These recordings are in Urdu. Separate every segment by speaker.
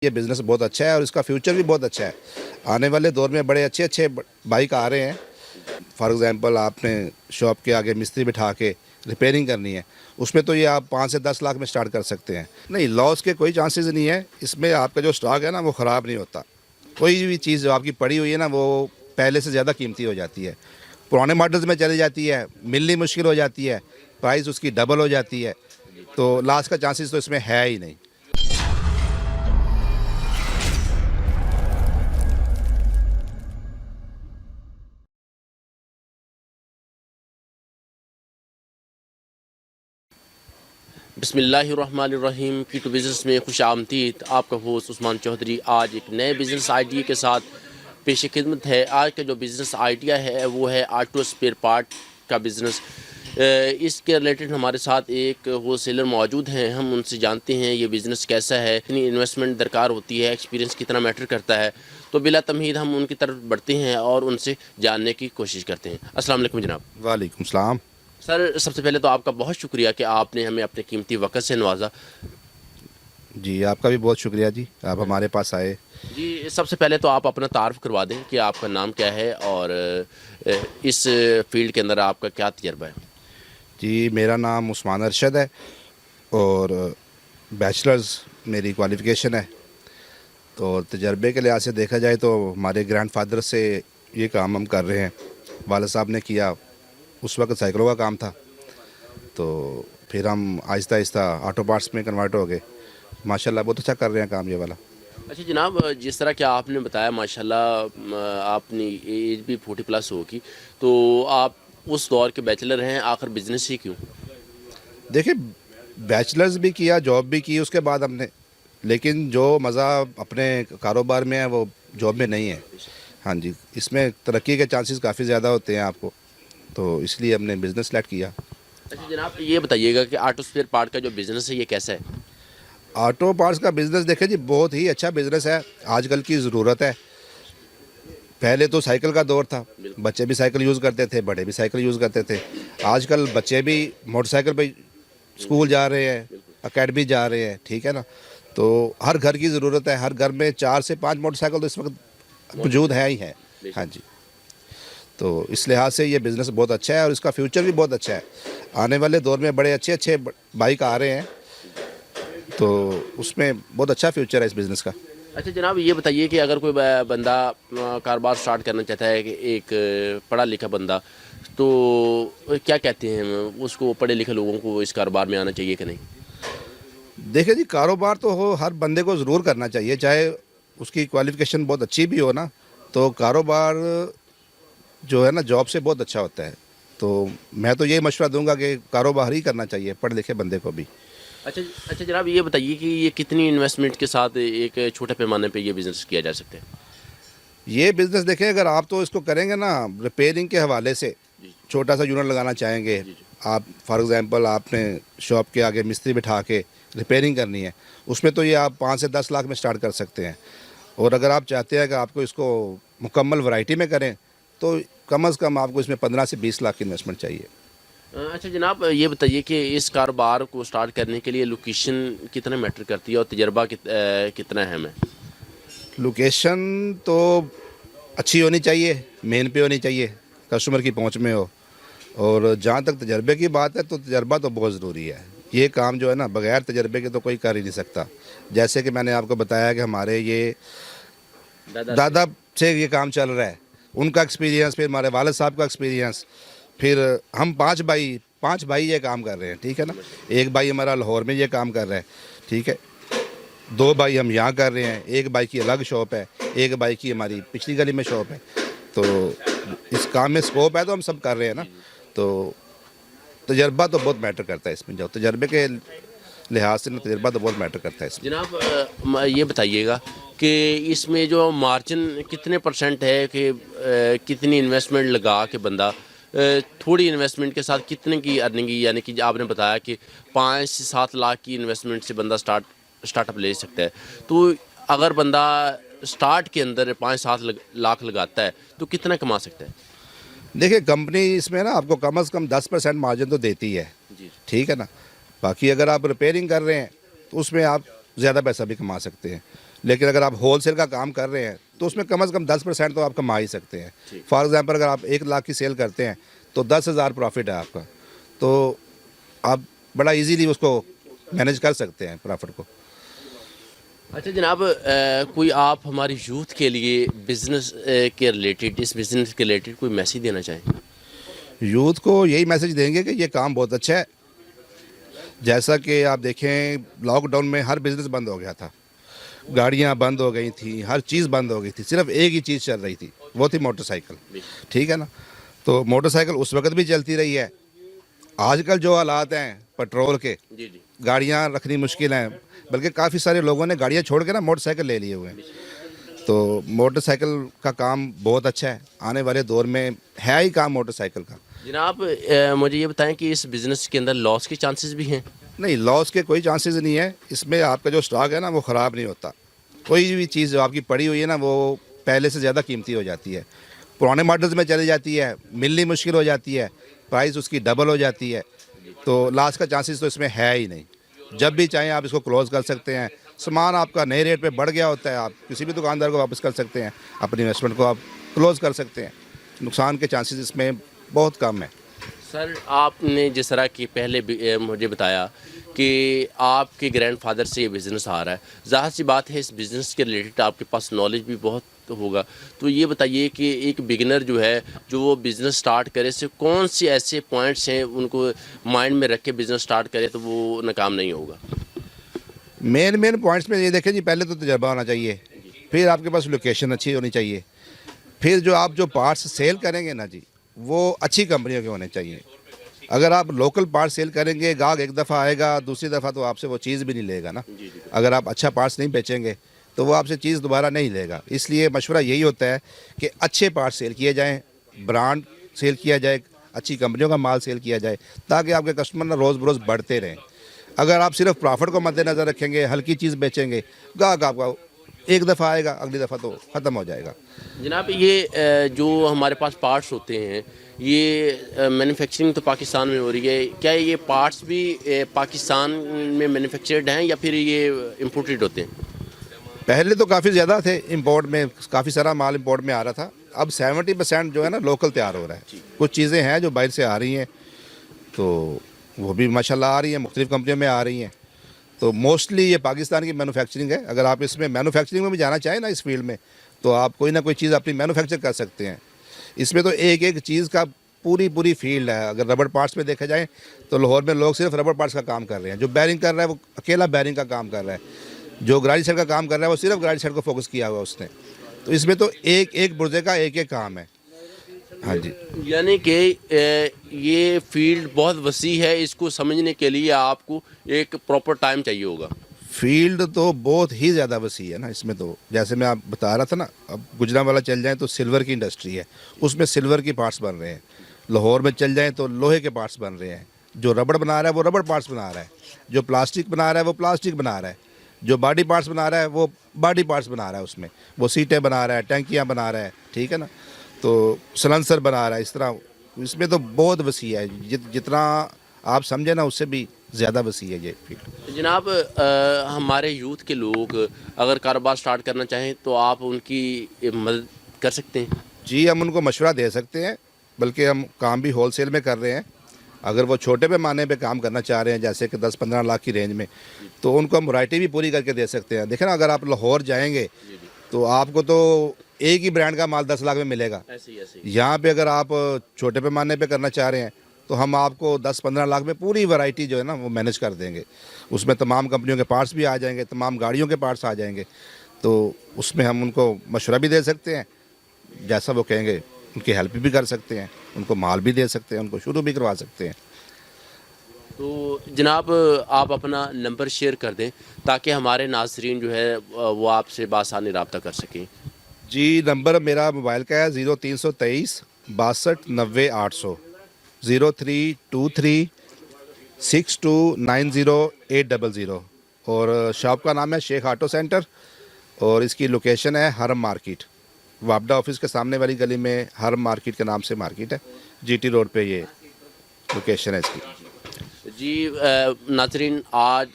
Speaker 1: یہ بزنس بہت اچھا ہے اور اس کا فیوچر بھی بہت اچھا ہے. آنے والے دور میں بڑے اچھے اچھے بائک آ رہے ہیں. فار ایگزامپل آپ نے شاپ کے آگے مستری بٹھا کے ریپیئرنگ کرنی ہے, اس میں تو یہ آپ 5 سے 10 لاکھ میں سٹارٹ کر سکتے ہیں. نہیں, لاس کے کوئی چانسز نہیں ہے. اس میں آپ کا جو سٹاک ہے نا وہ خراب نہیں ہوتا. کوئی بھی چیز جو آپ کی پڑی ہوئی ہے نا وہ پہلے سے زیادہ قیمتی ہو جاتی ہے. پرانے ماڈلز میں چلی جاتی ہے, ملنی مشکل ہو جاتی ہے, پرائز اس کی ڈبل ہو جاتی ہے, تو لاس کا چانسز تو اس میں ہے ہی نہیں.
Speaker 2: بسم اللہ الرحمن الرحیم. کی ٹو بزنس میں خوش آمدید. آپ کا ہوسٹ عثمان چودھری آج ایک نئے بزنس آئیڈیا کے ساتھ پیش خدمت ہے. آج کا جو بزنس آئیڈیا ہے وہ ہے آٹو اسپیئر پارٹ کا بزنس. اس کے ریلیٹڈ ہمارے ساتھ ایک ہول سیلر موجود ہیں. ہم ان سے جانتے ہیں یہ بزنس کیسا ہے, کتنی انویسٹمنٹ درکار ہوتی ہے, ایکسپیرینس کتنا میٹر کرتا ہے. تو بلا تمہید ہم ان کی طرف بڑھتے ہیں اور ان سے جاننے کی کوشش کرتے ہیں. السلام علیکم جناب.
Speaker 1: وعلیکم السلام.
Speaker 2: سر, سب سے پہلے تو آپ کا بہت شکریہ کہ آپ نے ہمیں اپنے قیمتی وقت سے نوازا.
Speaker 1: جی, آپ کا بھی بہت شکریہ جی, آپ ہمارے پاس آئے.
Speaker 2: جی, سب سے پہلے تو آپ اپنا تعارف کروا دیں کہ آپ کا نام کیا ہے اور اس فیلڈ کے اندر آپ کا کیا تجربہ ہے.
Speaker 1: جی, میرا نام عثمان ارشد ہے اور بیچلرز میری کوالیفیکیشن ہے. تو تجربے کے لحاظ سے دیکھا جائے تو ہمارے گرینڈ فادر سے یہ کام ہم کر رہے ہیں. والد صاحب نے کیا, اس وقت سائیکلوں کا کام تھا, تو پھر ہم آہستہ آہستہ آٹو پارٹس میں کنورٹ ہو گئے. ماشاءاللہ بہت اچھا کر رہے ہیں کام یہ والا.
Speaker 2: اچھا جناب, جس طرح کہ آپ نے بتایا ماشاءاللہ آپ نے ایج بھی 40+ ہوگی, تو آپ اس دور کے بیچلر ہیں, آخر بزنس ہی کیوں؟
Speaker 1: دیکھیں, بیچلرز بھی کیا, جاب بھی کی اس کے بعد ہم نے, لیکن جو مزہ اپنے کاروبار میں ہے وہ جاب میں نہیں ہے. ہاں جی, اس میں ترقی کے چانسز کافی زیادہ ہوتے ہیں آپ کو, تو اس لیے ہم نے بزنس سلیکٹ کیا.
Speaker 2: اچھا جناب, یہ بتائیے گا کہ آٹو اسپیئر پارٹ کا جو بزنس ہے یہ کیسا ہے؟
Speaker 1: آٹو پارٹس کا بزنس دیکھیں جی, بہت ہی اچھا بزنس ہے. آج کل کی ضرورت ہے. پہلے تو سائیکل کا دور تھا, بچے بھی سائیکل یوز کرتے تھے, بڑے بھی سائیکل یوز کرتے تھے. آج کل بچے بھی موٹر سائیکل پہ اسکول جا رہے ہیں, اکیڈمی جا رہے ہیں, ٹھیک ہے نا. تو ہر گھر کی ضرورت ہے, ہر گھر میں 4 سے 5 موٹر سائیکل تو اس وقت موجود ہے ہی ہے. ہاں جی, تو اس لحاظ سے یہ بزنس بہت اچھا ہے اور اس کا فیوچر بھی بہت اچھا ہے. آنے والے دور میں بڑے اچھے اچھے بائک آ رہے ہیں, تو اس میں بہت اچھا فیوچر ہے اس بزنس کا.
Speaker 2: اچھا جناب, یہ بتائیے کہ اگر کوئی بندہ کاروبار سٹارٹ کرنا چاہتا ہے, کہ ایک پڑھا لکھا بندہ, تو کیا کہتے ہیں اس کو, پڑھے لکھے لوگوں کو اس کاروبار میں آنا چاہیے کہ نہیں؟
Speaker 1: دیکھیں جی, کاروبار تو ہر بندے کو ضرور کرنا چاہیے, چاہے اس کی کوالیفیکیشن بہت اچھی بھی ہو نا. تو کاروبار جو ہے نا جاب سے بہت اچھا ہوتا ہے. تو میں تو یہ مشورہ دوں گا کہ کاروبار ہی کرنا چاہیے پڑھے لکھے بندے کو بھی.
Speaker 2: اچھا جناب, یہ بتائیے کہ یہ کتنی انویسٹمنٹ کے ساتھ ایک چھوٹے پیمانے پہ یہ بزنس کیا جا سکتا ہے؟
Speaker 1: یہ بزنس دیکھیں, اگر آپ تو اس کو کریں گے نا ریپیئرنگ کے حوالے سے, چھوٹا سا یونٹ لگانا چاہیں گے آپ, فار ایگزامپل آپ نے شاپ کے آگے مستری بٹھا کے ریپیئرنگ کرنی ہے, اس میں تو یہ آپ 5 سے 10 لاکھ میں سٹارٹ کر سکتے ہیں. اور اگر آپ چاہتے ہیں کہ آپ کو اس کو مکمل ورائٹی میں کریں, تو کم از کم آپ کو اس میں 15 سے 20 لاکھ کی انویسٹمنٹ چاہیے.
Speaker 2: اچھا جناب, یہ بتائیے کہ اس کاروبار کو سٹارٹ کرنے کے لیے لوکیشن کتنا میٹر کرتی ہے اور تجربہ کتنا اہم ہے؟
Speaker 1: لوکیشن تو اچھی ہونی چاہیے, مین پہ ہونی چاہیے, کسٹمر کی پہنچ میں ہو. اور جہاں تک تجربے کی بات ہے تو تجربہ تو بہت ضروری ہے. یہ کام جو ہے نا بغیر تجربے کے تو کوئی کر ہی نہیں سکتا. جیسے کہ میں نے آپ کو بتایا کہ ہمارے یہ دادا سے یہ کام چل رہا ہے, ان کا ایکسپیرینس, پھر ہمارے والد صاحب کا ایکسپیرینس, پھر ہم 5 بھائی یہ کام کر رہے ہیں, ٹھیک ہے نا. ایک بھائی ہمارا لاہور میں یہ کام کر رہا ہے, ٹھیک ہے. 2 بھائی ہم یہاں کر رہے ہیں, ایک بھائی کی الگ شاپ ہے, ایک بھائی کی ہماری پچھلی گلی میں شاپ ہے. تو اس کام میں سکوپ ہے تو ہم سب کر رہے ہیں نا. تو تجربہ تو بہت میٹر کرتا ہے اس میں, جو تجربے کے لحاظ سے تجربہ تو بہت میٹر کرتا ہے اس میں.
Speaker 2: جناب, یہ بتائیے گا کہ اس میں جو مارجن کتنے % ہے, کہ کتنی انویسٹمنٹ لگا کے بندہ تھوڑی انویسٹمنٹ کے ساتھ کتنے کی ارننگ, یعنی کہ آپ نے بتایا کہ 5 سے 7 لاکھ کی انویسٹمنٹ سے بندہ سٹارٹ اپ لے سکتا ہے. تو اگر بندہ سٹارٹ کے اندر 5-7 لاکھ لگاتا ہے تو کتنا کما سکتا ہے؟
Speaker 1: دیکھیں, کمپنی اس میں نا آپ کو کم از کم 10% مارجن تو دیتی ہے, ٹھیک ہے نا. باقی اگر آپ ریپیئرنگ کر رہے ہیں تو اس میں آپ زیادہ پیسہ بھی کما سکتے ہیں. لیکن اگر آپ ہول سیل کا کام کر رہے ہیں تو اس میں کم از کم 10% تو آپ کما ہی سکتے ہیں. فار ایگزامپل اگر آپ 1 لاکھ کی سیل کرتے ہیں تو 10,000 پروفٹ ہے آپ کا, تو آپ بڑا ایزیلی اس کو مینیج کر سکتے ہیں پروفٹ کو.
Speaker 2: اچھا جناب, کوئی آپ ہماری یوتھ کے لیے بزنس کے ریلیٹڈ, اس بزنس کے ریلیٹڈ کوئی میسیج دینا چاہیں؟
Speaker 1: یوتھ کو یہی میسج دیں گے کہ یہ کام بہت اچھا ہے. جیسا کہ آپ دیکھیں لاک ڈاؤن میں ہر بزنس بند ہو گیا تھا, گاڑیاں بند ہو گئی تھیں, ہر چیز بند ہو گئی تھی, صرف ایک ہی چیز چل رہی تھی, وہ تھی موٹر سائیکل. ٹھیک ہے نا, تو موٹر سائیکل اس وقت بھی چلتی رہی ہے. آج کل جو حالات ہیں پیٹرول کے,
Speaker 2: جی جی,
Speaker 1: گاڑیاں رکھنی مشکل ہیں, بلکہ کافی سارے لوگوں نے گاڑیاں چھوڑ کے نا موٹر سائیکل لے لیے ہوئے ہیں. تو موٹر سائیکل کا کام بہت اچھا ہے, آنے والے دور میں ہے ہی کام موٹر سائیکل کا.
Speaker 2: جناب مجھے یہ بتائیں کہ اس بزنس کے اندر لاس کے چانسز بھی ہیں؟
Speaker 1: نہیں, لاس کے کوئی چانسز نہیں ہے. اس میں آپ کا جو اسٹاک ہے نا وہ خراب نہیں ہوتا. کوئی بھی چیز جو آپ کی پڑی ہوئی ہے نا وہ پہلے سے زیادہ قیمتی ہو جاتی ہے, پرانے ماڈلز میں چلی جاتی ہے, ملنی مشکل ہو جاتی ہے, پرائز اس کی ڈبل ہو جاتی ہے. تو لاس کا چانسز تو اس میں ہے ہی نہیں. جب بھی چاہیں آپ اس کو کلوز کر سکتے ہیں. سامان آپ کا نئے ریٹ پہ بڑھ گیا ہوتا ہے, آپ کسی بھی دکاندار کو واپس کر سکتے ہیں, اپنی انویسٹمنٹ کو آپ کلوز کر سکتے ہیں. نقصان کے چانسز اس میں بہت کم ہیں.
Speaker 2: سر, آپ نے جس طرح کہ پہلے مجھے بتایا کہ آپ کے گرینڈ فادر سے یہ بزنس آ رہا ہے, ظاہر سی بات ہے اس بزنس کے ریلیٹڈ آپ کے پاس نالج بھی بہت ہوگا. تو یہ بتائیے کہ ایک بگنر جو ہے, جو وہ بزنس سٹارٹ کرے سے کون سے ایسے پوائنٹس ہیں ان کو مائنڈ میں رکھ کے بزنس سٹارٹ کرے تو وہ ناکام نہیں ہوگا؟
Speaker 1: مین پوائنٹس میں یہ دیکھیں جی, پہلے تو تجربہ ہونا چاہیے, پھر آپ کے پاس لوکیشن اچھی ہونی چاہیے, پھر جو آپ جو پارٹس سیل کریں گے نا جی وہ اچھی کمپنیوں کے ہونے چاہیے. اگر آپ لوکل پارٹس سیل کریں گے, گاہک ایک دفعہ آئے گا, دوسری دفعہ تو آپ سے وہ چیز بھی نہیں لے گا نا. اگر آپ اچھا پارٹس نہیں بیچیں گے تو وہ آپ سے چیز دوبارہ نہیں لے گا. اس لیے مشورہ یہی ہوتا ہے کہ اچھے پارٹس سیل کیے جائیں, برانڈ سیل کیا جائے, اچھی کمپنیوں کا مال سیل کیا جائے, تاکہ آپ کے کسٹمر نا روز بروز بڑھتے رہیں. اگر آپ صرف پرافٹ کو مد نظر رکھیں گے, ہلکی چیز بیچیں گے, گاہک آپ کا ایک دفعہ آئے گا, اگلی دفعہ تو ختم ہو جائے گا.
Speaker 2: جناب, یہ جو ہمارے پاس پارٹس ہوتے ہیں یہ مینوفیکچرنگ تو پاکستان میں ہو رہی ہے, کیا یہ پارٹس بھی پاکستان میں مینوفیکچرڈ ہیں یا پھر یہ امپورٹڈ ہوتے ہیں؟
Speaker 1: پہلے تو کافی زیادہ تھے امپورٹ میں, کافی سارا مال امپورٹ میں آ رہا تھا. اب 70% جو ہے نا لوکل تیار ہو رہا ہے. کچھ چیزیں ہیں جو باہر سے آ رہی ہیں تو وہ بھی ماشاءاللہ آ رہی ہیں, مختلف کمپنیوں میں آ رہی ہیں. تو موسٹلی یہ پاکستان کی مینوفیکچرنگ ہے. اگر آپ اس میں مینوفیکچرنگ میں بھی جانا چاہیں نا اس فیلڈ میں, تو آپ کوئی نہ کوئی چیز اپنی مینوفیکچر کر سکتے ہیں. اس میں تو ایک چیز کا پوری فیلڈ ہے. اگر ربڑ پارٹس میں دیکھا جائے تو لاہور میں لوگ صرف ربڑ پارٹس کا کام کر رہے ہیں. جو بیرنگ کر رہا ہے وہ اکیلا بیرنگ کا کام کر رہا ہے. جو گراج سیٹ کا کام کر رہا ہے وہ صرف گراج سیٹ کو فوکس کیا ہوا اس نے. تو اس میں تو ایک برجے کا ایک کام ہے. ہاں جی,
Speaker 2: یعنی کہ یہ فیلڈ بہت وسیع ہے, اس کو سمجھنے کے لیے آپ کو ایک پراپر ٹائم چاہیے ہوگا.
Speaker 1: فیلڈ تو بہت ہی زیادہ وسیع ہے نا. اس میں تو جیسے میں آپ بتا رہا تھا نا, اب گجرانوالہ چل جائیں تو سلور کی انڈسٹری ہے, اس میں سلور کی پارٹس بن رہے ہیں. لاہور میں چل جائیں تو لوہے کے پارٹس بن رہے ہیں. جو ربڑ بنا رہا ہے وہ ربڑ پارٹس بنا رہا ہے, جو پلاسٹک بنا رہا ہے وہ پلاسٹک بنا رہا ہے, جو باڈی پارٹس بنا رہا ہے وہ باڈی پارٹس بنا رہا ہے. اس میں وہ سیٹیں بنا رہا ہے, ٹینکیاں بنا رہا ہے, ٹھیک ہے نا, تو سلنسر بنا رہا ہے. اس طرح اس میں تو بہت وسیع ہے. جتنا آپ سمجھیں نا اس سے بھی زیادہ وسیع ہے یہ فیلڈ.
Speaker 2: جناب, ہمارے یوتھ کے لوگ اگر کاروبار سٹارٹ کرنا چاہیں تو آپ ان کی مدد کر سکتے ہیں؟
Speaker 1: جی, ہم ان کو مشورہ دے سکتے ہیں, بلکہ ہم کام بھی ہول سیل میں کر رہے ہیں. اگر وہ چھوٹے پیمانے پہ کام کرنا چاہ رہے ہیں جیسے کہ 10-15 لاکھ کی رینج میں, تو ان کو ہم ورائٹی بھی پوری کر کے دے سکتے ہیں. دیکھیں نا, اگر آپ لاہور جائیں گے تو آپ کو تو ایک ہی برانڈ کا مال 10 لاکھ میں ملے گا. یہاں پہ اگر آپ چھوٹے پیمانے پہ کرنا چاہ رہے ہیں تو ہم آپ کو 10-15 لاکھ میں پوری ورائٹی جو ہے نا وہ مینیج کر دیں گے. اس میں تمام کمپنیوں کے پارٹس بھی آ جائیں گے, تمام گاڑیوں کے پارٹس آ جائیں گے. تو اس میں ہم ان کو مشورہ بھی دے سکتے ہیں, جیسا وہ کہیں گے ان کی ہیلپ بھی کر سکتے ہیں, ان کو مال بھی دے سکتے ہیں, ان کو شروع بھی کروا سکتے ہیں.
Speaker 2: تو جناب, آپ اپنا نمبر شیئر کر دیں تاکہ ہمارے ناظرین جو ہے وہ آپ سے بآسانی رابطہ کر سکیں.
Speaker 1: جی, نمبر میرا موبائل کا ہے 0323 62 90 800, 0323 6290 800. اور شاپ کا نام ہے شیخ آٹو سینٹر, اور اس کی لوکیشن ہے حرم مارکیٹ, وابڈا آفس کے سامنے والی گلی میں حرم مارکیٹ کے نام سے مارکیٹ ہے. جی ٹی روڈ پہ یہ لوکیشن ہے اس کی.
Speaker 2: جی ناظرین, آج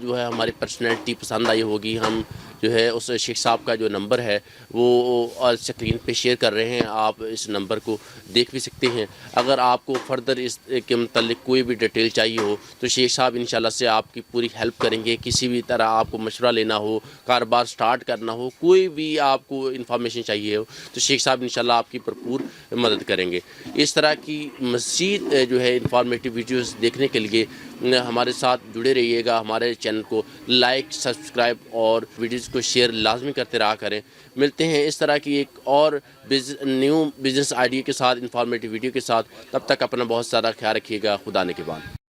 Speaker 2: جو ہے ہماری پرسنالٹی پسند آئی ہوگی. ہم جو ہے اس شیخ صاحب کا جو نمبر ہے وہ اسکرین پہ شیئر کر رہے ہیں، آپ اس نمبر کو دیکھ بھی سکتے ہیں۔ اگر آپ کو فردر اس کے متعلق کوئی بھی ڈیٹیل چاہیے ہو تو شیخ صاحب انشاءاللہ سے آپ کی پوری ہیلپ کریں گے۔ کسی بھی طرح آپ کو مشورہ لینا ہو، کاروبار سٹارٹ کرنا ہو، کوئی بھی آپ کو انفارمیشن چاہیے ہو تو شیخ صاحب انشاءاللہ آپ کی بھرپور مدد کریں گے۔ اس طرح کی مزید جو ہے انفارمیٹیو ویڈیوز دیکھنے کے لیے ہمارے ساتھ جڑے رہیے گا، ہمارے چینل کو لائک، سبسکرائب اور ویڈیوز کو شیئر لازمی کرتے رہا کریں۔ ملتے ہیں اس طرح کی ایک اور نیو بزنس آئیڈیا کے ساتھ، انفارمیٹیو ویڈیو کے ساتھ۔ تب تک اپنا بہت زیادہ خیال رکھیے گا۔ خدا نے کے بعد۔